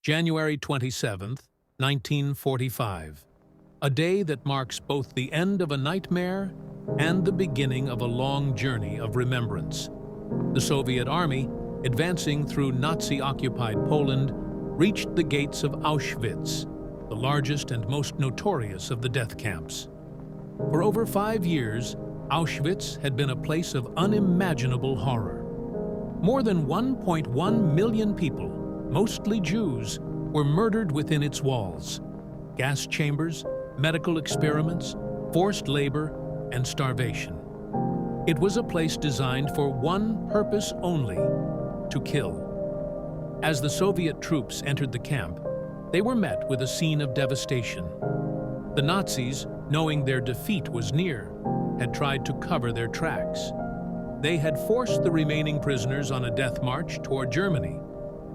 January 27th, 1945. A day that marks both the end of a nightmare and the beginning of a long journey of remembrance. The Soviet army, advancing through Nazi-occupied Poland, reached the gates of Auschwitz, the largest and most notorious of the death camps. For over 5 years, Auschwitz had been a place of unimaginable horror. More than 1.1 million people, mostly Jews, were murdered within its walls. Gas chambers, medical experiments, forced labor, and starvation. It was a place designed for one purpose only: to kill. As the Soviet troops entered the camp, they were met with a scene of devastation. The Nazis, knowing their defeat was near, had tried to cover their tracks. They had forced the remaining prisoners on a death march toward Germany,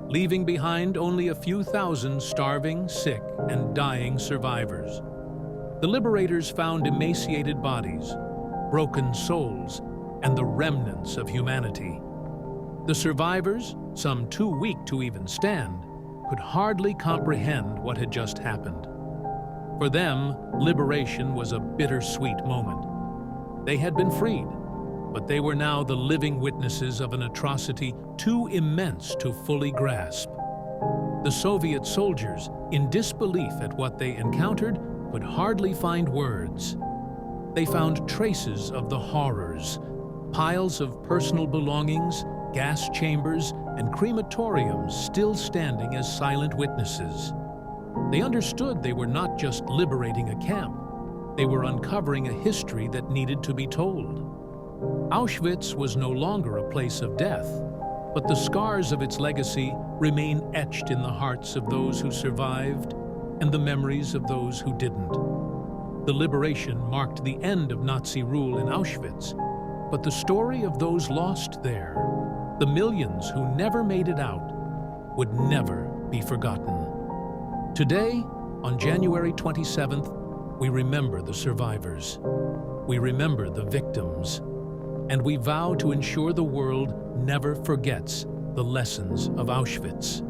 leaving behind only a few thousand starving, sick, and dying survivors. The liberators found emaciated bodies, broken souls, and the remnants of humanity. The survivors, some too weak to even stand, could hardly comprehend what had just happened. For them, liberation was a bittersweet moment. They had been freed, but they were now the living witnesses of an atrocity too immense to fully grasp. The Soviet soldiers, in disbelief at what they encountered, could hardly find words. They found traces of the horrors, piles of personal belongings, gas chambers, and crematoriums still standing as silent witnesses. They understood they were not just liberating a camp. They were uncovering a history that needed to be told. Auschwitz was no longer a place of death, but the scars of its legacy remain etched in the hearts of those who survived and the memories of those who didn't. The liberation marked the end of Nazi rule in Auschwitz, but the story of those lost there, the millions who never made it out, would never be forgotten. Today, on January 27th, we remember the survivors. We remember the victims. And we vow to ensure the world never forgets the lessons of Auschwitz.